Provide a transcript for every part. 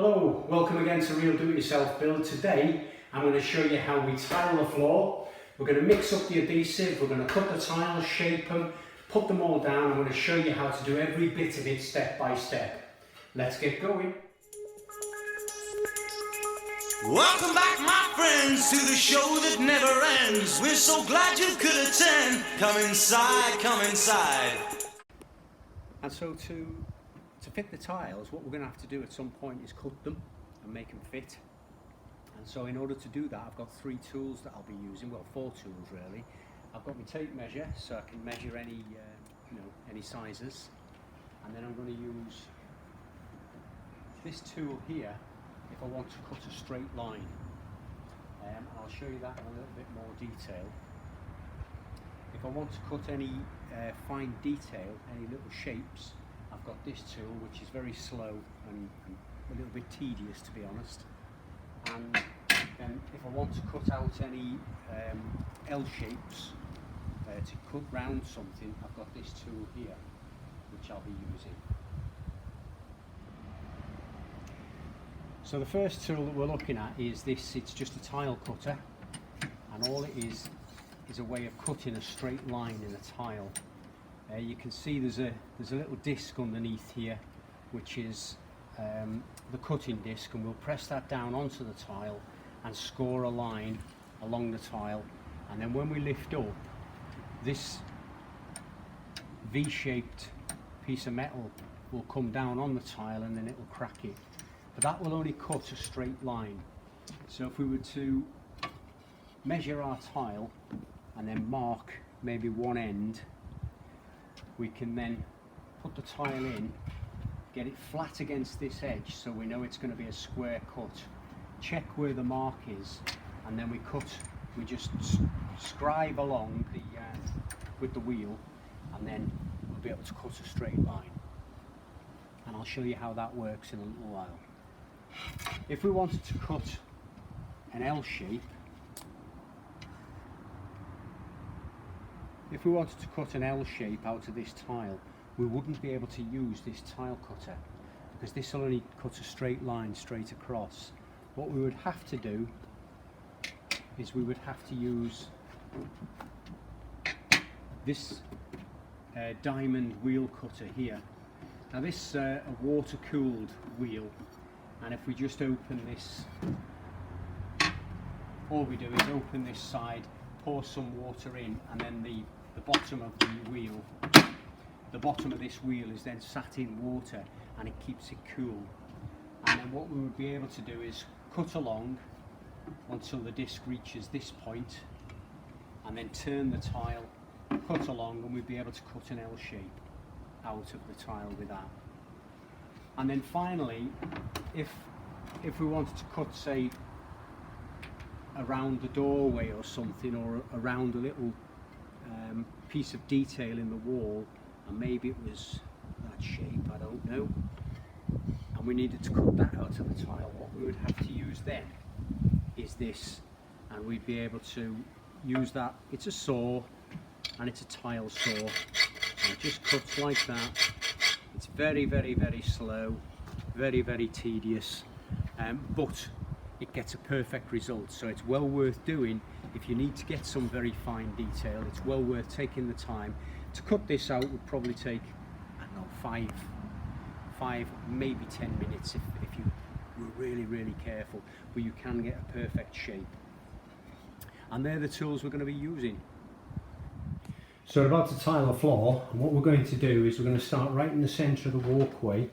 Hello, welcome again to Real Do-It-Yourself Build. Today I'm going to show you how we tile the floor. We're going to mix up the adhesive, we're going to cut the tiles, shape them, put them all down. I'm going to show you how to do every bit of it step by step. Let's get going. Welcome back, my friends, to the show that never ends. We're so glad you could attend. Come inside, come inside. And so to fit the tiles, what we're going to have to do at some point is cut them and make them fit. And so in order to do that, I've got three tools that I'll be using, well, four tools really. I've got my tape measure, so I can measure any sizes. And then I'm going to use this tool here if I want to cut a straight line. I'll show you that in a little bit more detail. If I want to cut any fine detail, any little shapes, I've got this tool, which is very slow and a little bit tedious, to be honest. And then if I want to cut out any L shapes to cut round something, I've got this tool here, which I'll be using. So the first tool that we're looking at is this. It's just a tile cutter, and all it is a way of cutting a straight line in a tile. You can see there's a little disc underneath here, which is the cutting disc, and we'll press that down onto the tile and score a line along the tile. And then when we lift up, this V-shaped piece of metal will come down on the tile, and then it will crack it. But that will only cut a straight line. So if we were to measure our tile and then mark maybe one end, we can then put the tile in, get it flat against this edge so we know it's going to be a square cut, check where the mark is, and then we just scribe along with the wheel, and then we'll be able to cut a straight line. And I'll show you how that works in a little while. If we wanted to cut an L shape, out of this tile, we wouldn't be able to use this tile cutter because this will only cut a straight line straight across. What we would have to do is we would have to use this diamond wheel cutter here. Now this is a water-cooled wheel, and if we just open this, all we do is open this side, pour some water in, and then the bottom of the wheel, the bottom of this wheel is then sat in water, and it keeps it cool. And then what we would be able to do is cut along until the disc reaches this point, and then turn the tile, cut along, and we'd be able to cut an L shape out of the tile with that. And then finally, if we wanted to cut, say, around the doorway or something, or around a little piece of detail in the wall, and maybe it was that shape, I don't know, and we needed to cut that out of the tile, what we would have to use then is this, and we'd be able to use that. It's a saw, and it's a tile saw, and it just cuts like that. It's very, very, very slow, very, very tedious, but it gets a perfect result. So it's well worth doing. If you need to get some very fine detail, it's well worth taking the time. To cut this out would probably take, I don't know, five, maybe 10 minutes if you were really, really careful, but you can get a perfect shape. And they're the tools we're going to be using. So we're about to tile the floor, and what we're going to do is we're going to start right in the centre of the walkway,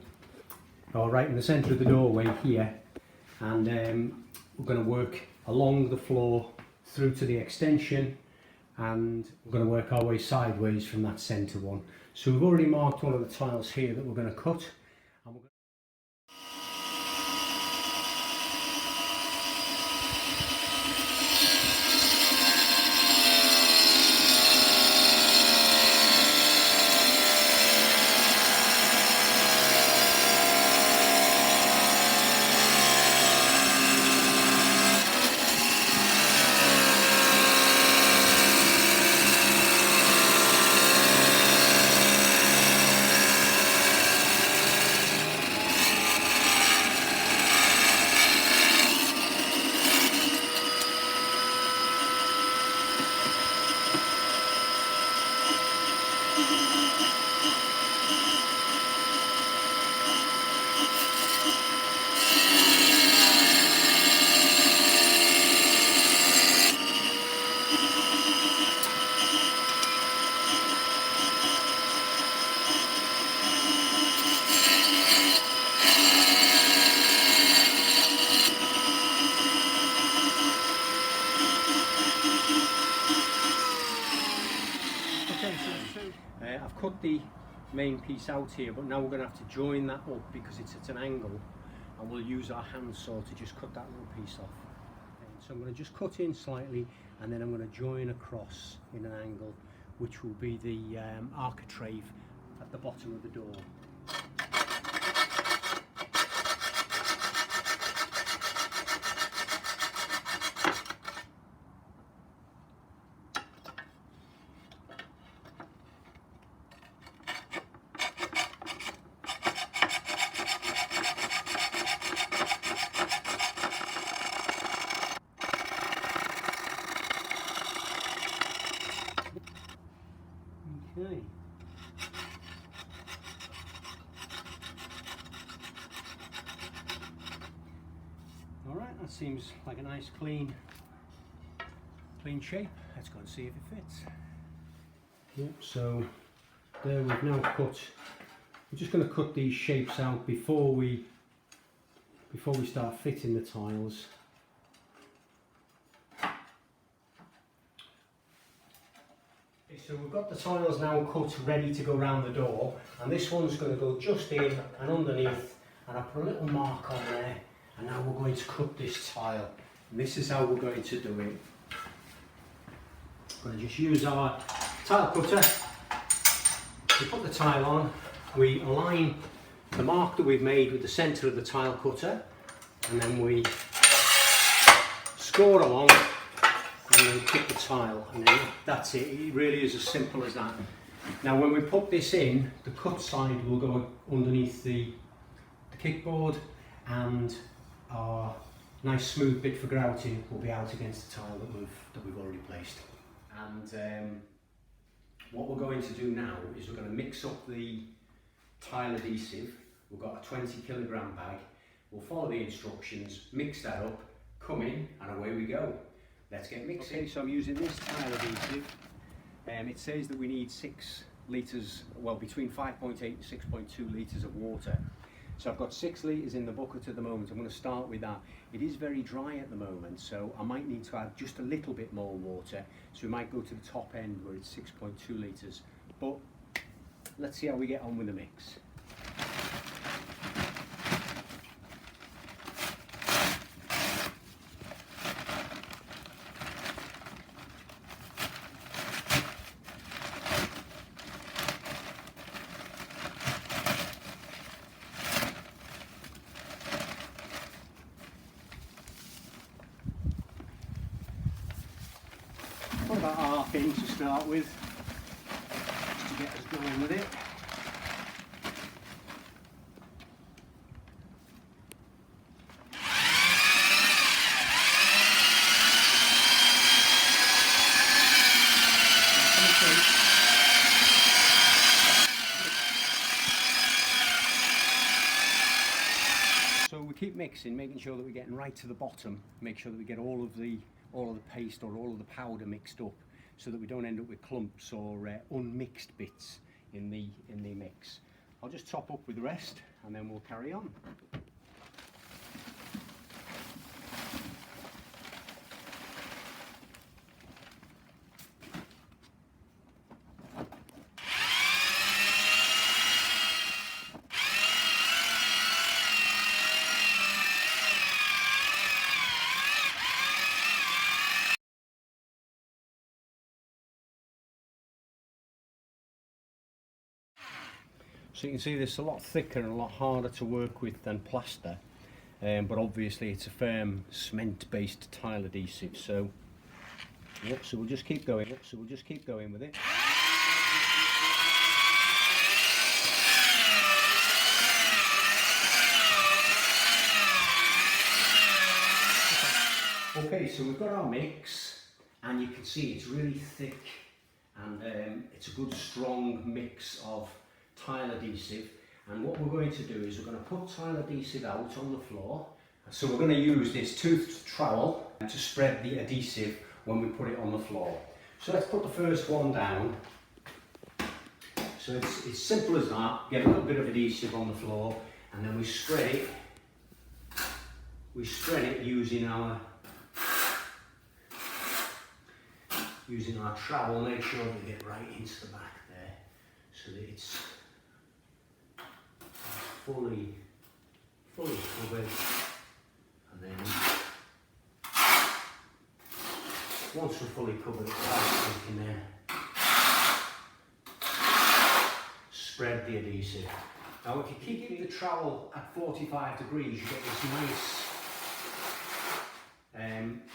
or right in the centre of the doorway here, and we're going to work along the floor through to the extension, and we're going to work our way sideways from that centre one. So we've already marked one of the tiles here that we're going to cut, and we're going main piece out here, but now we're going to have to join that up because it's at an angle, and we'll use our handsaw to just cut that little piece off. And so I'm going to just cut in slightly, and then I'm going to join across in an angle, which will be the architrave at the bottom of the door. Okay. Alright, that seems like a nice clean shape. Let's go and see if it fits. Yep, so there we've now cut. We're just going to cut these shapes out before we start fitting the tiles. So we've got the tiles now cut ready to go around the door, and this one's going to go just in and underneath, and I put a little mark on there, and now we're going to cut this tile, and this is how we're going to do it. We're going to just use our tile cutter. We put the tile on, we align the mark that we've made with the centre of the tile cutter, and then we score along and then cut the tile, and then that's it. It really is as simple as that. Now when we put this in, the cut side will go underneath the kickboard, and our nice smooth bit for grouting will be out against the tile that we've already placed. And what we're going to do now is we're going to mix up the tile adhesive. We've got a 20 kilogram bag. We'll follow the instructions, mix that up, come in, and away we go. Let's get mixing. Okay, so I'm using this tile adhesive. It says that we need 6 litres, well, between 5.8 and 6.2 litres of water. So I've got 6 litres in the bucket at the moment. I'm going to start with that. It is very dry at the moment, so I might need to add just a little bit more water. So we might go to the top end where it's 6.2 litres. But let's see how we get on with the mix. Put about half in to start with, just to get us going with it. So we keep mixing, making sure that we're getting right to the bottom, make sure that we get all of the paste or all of the powder mixed up, so that we don't end up with clumps or unmixed bits in the mix. I'll just top up with the rest and then we'll carry on. So you can see this is a lot thicker and a lot harder to work with than plaster, but obviously it's a firm cement based tile adhesive, so yep, so we'll just keep going. So we'll just keep going with it. Okay, so we've got our mix, and you can see it's really thick, and it's a good strong mix of tile adhesive. And what we're going to do is we're going to put tile adhesive out on the floor. So we're going to use this toothed trowel to spread the adhesive when we put it on the floor. So let's put the first one down. So it's simple as that. Get a little bit of adhesive on the floor, and then we spread it. We spread it using our trowel. Make sure we get right into the back there, so that it's fully covered, and then once we're fully covered, we can then spread the adhesive. Now if you keep the trowel at 45 degrees, you get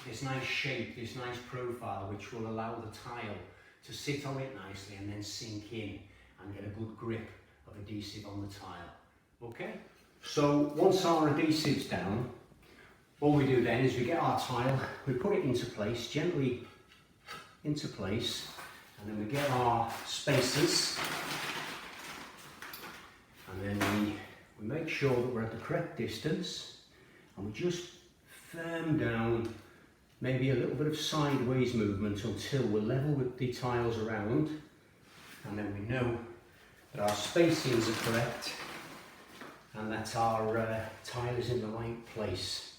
this nice shape, this nice profile, which will allow the tile to sit on it nicely and then sink in and get a good grip of adhesive on the tile. Okay? So once our adhesive's down, all we do then is we get our tile, we put it into place, gently into place, and then we get our spacers, and then we make sure that we're at the correct distance, and we just firm down, maybe a little bit of sideways movement until we're level with the tiles around, and then we know that our spacings are correct and that our tile is in the right place.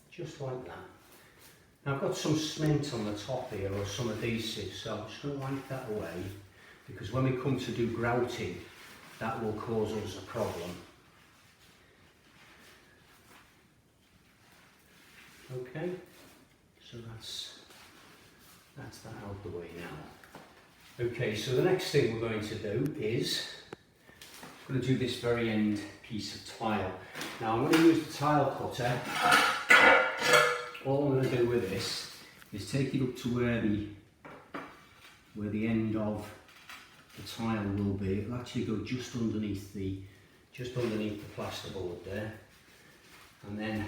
Just like that. Now I've got some cement on the top here, or some adhesive, so I'm just going to wipe that away, because when we come to do grouting, that will cause us a problem. Okay, so that's that out the way now. Okay, so the next thing we're going to do is I'm going to do this very end piece of tile. Now I'm going to use the tile cutter. All I'm going to do with this is take it up to where the end of the tile will be. It'll actually go just underneath the plasterboard there, and then,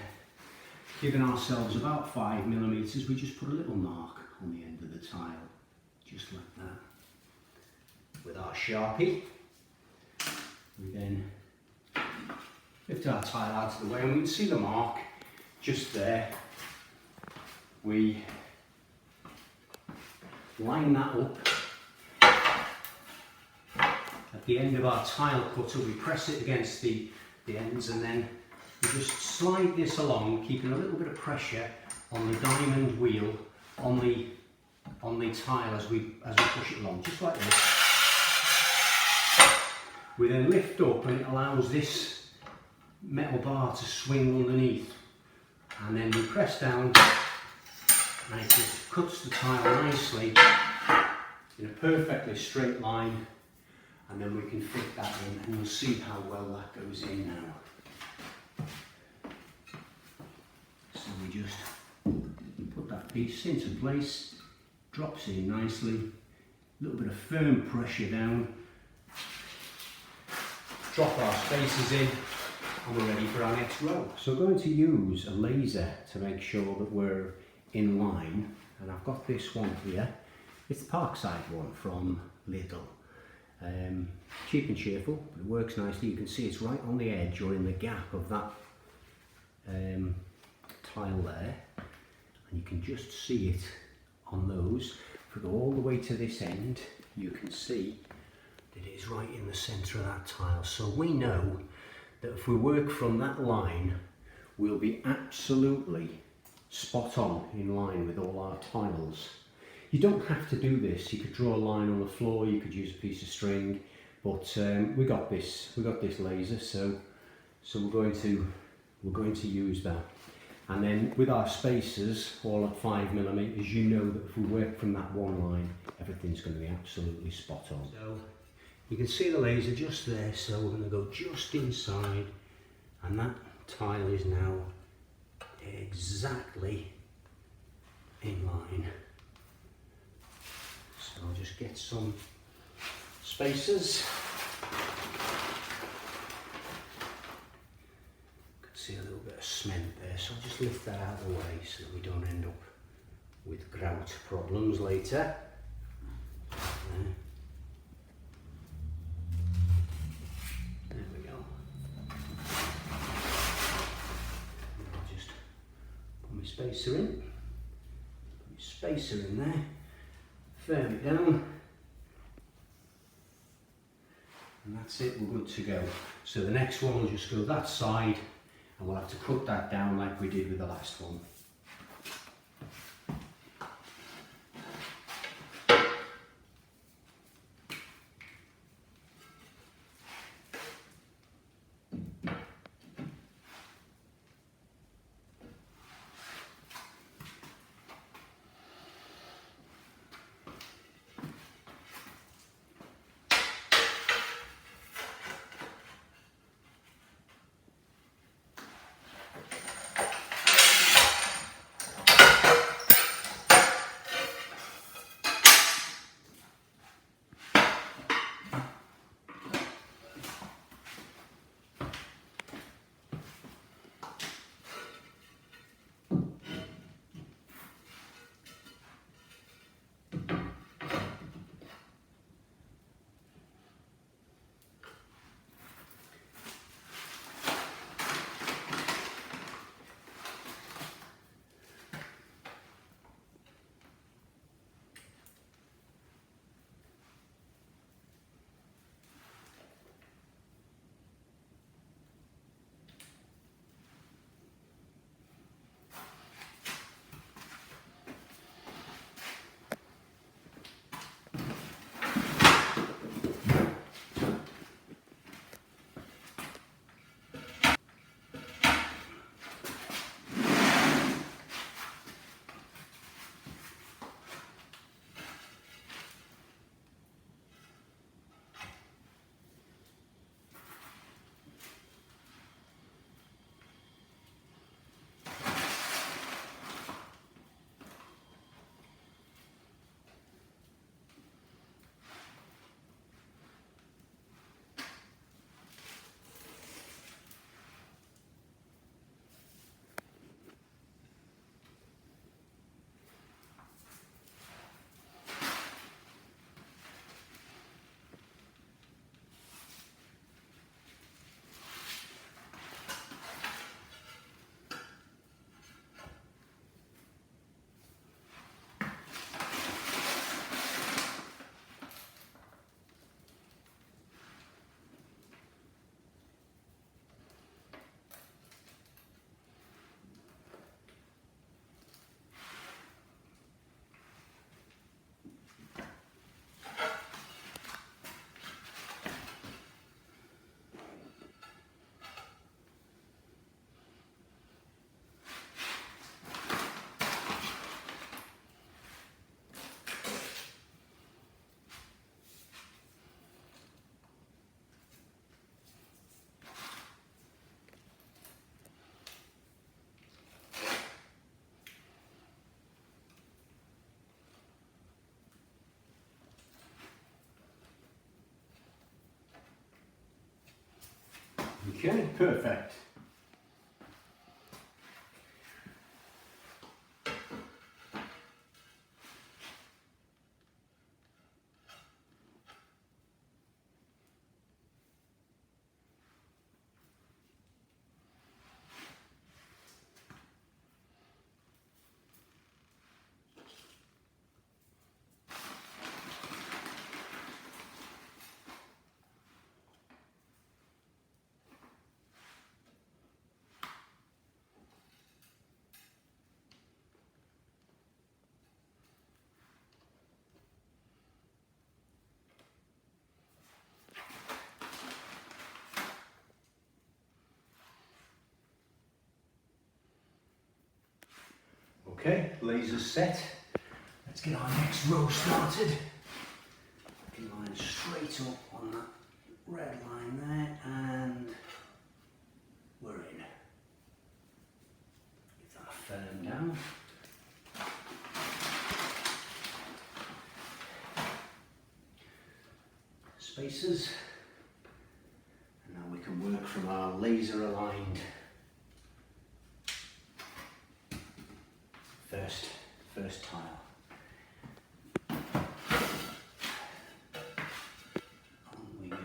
giving ourselves about 5 millimeters, we just put a little mark on the end of the tile, just like that. With our Sharpie, we then lift our tile out of the way, and we can see the mark just there. We line that up. At the end of our tile cutter, we press it against the ends, and then we just slide this along, keeping a little bit of pressure on the diamond wheel on the tile as we push it along, just like this. We then lift up, and it allows this metal bar to swing underneath, and then we press down, and it just cuts the tile nicely in a perfectly straight line, and then we can fit that in, and you'll see how well that goes in now. So we just put that piece into place, drops in nicely, a little bit of firm pressure down, drop our spacers in, and we're ready for our next row. So we're going to use a laser to make sure that we're in line, and I've got this one here. It's the Parkside one from Lidl. Cheap and cheerful, but it works nicely. You can see it's right on the edge or in the gap of that tile there, and you can just see it on those. If we go all the way to this end, you can see that it is right in the centre of that tile. So we know that if we work from that line, we'll be absolutely spot on in line with all our tiles. You don't have to do this. You could draw a line on the floor, you could use a piece of string, but we got this laser, so we're going to use that. And then with our spacers, all at 5 millimeters, you know that if we work from that one line, everything's going to be absolutely spot on. So you can see the laser just there, so we're going to go just inside, and that tile is now exactly in line. So I'll just get some spacers. You can see a little bit of cement there, so I'll just lift that out of the way so that we don't end up with grout problems later. There we go. And I'll just put my spacer in. Put my spacer in there. Firm it down, and that's it, we're good to go. So the next one will just go that side, and we'll have to cut that down like we did with the last one. Okay, perfect. Okay, laser's set. Let's get our next row started. We can line straight up on that red line there, and we're in. Get that firm down. Spacers. And now we can work from our laser aligned first tile. On we go.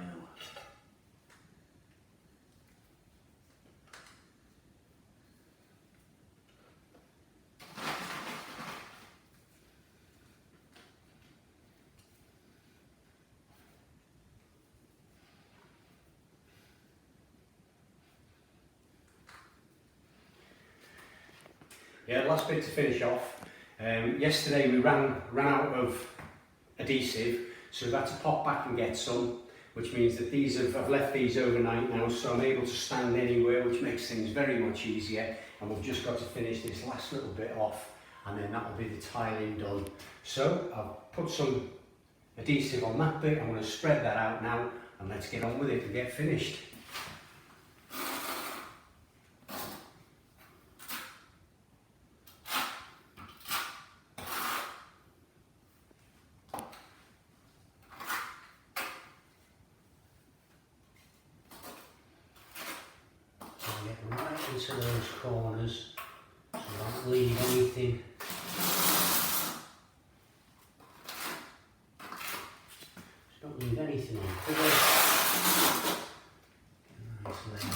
Yeah, last bit to finish off. Yesterday we ran out of adhesive, so we've had to pop back and get some, which means that I've left these overnight now, so I'm able to stand anywhere, which makes things very much easier. And we've just got to finish this last little bit off, and then that will be the tiling done. So I've put some adhesive on that bit. I'm going to spread that out now, and let's get on with it and get finished. Get right into those corners, so don't leave anything. Just don't leave anything on cover. Nice layer.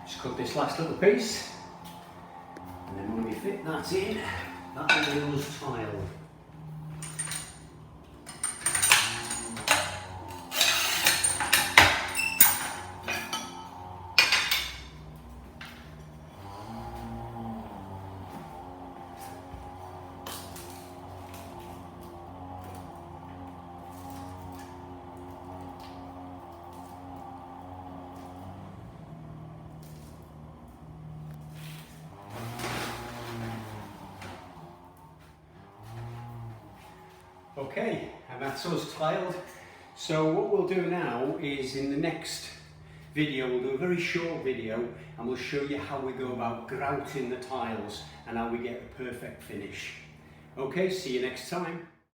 Just cut this last little piece, and then when we fit that in, that will be us tiled. Okay, and that's us tiled. So what we'll do now is in the next video, we'll do a very short video and we'll show you how we go about grouting the tiles and how we get a perfect finish. Okay, see you next time.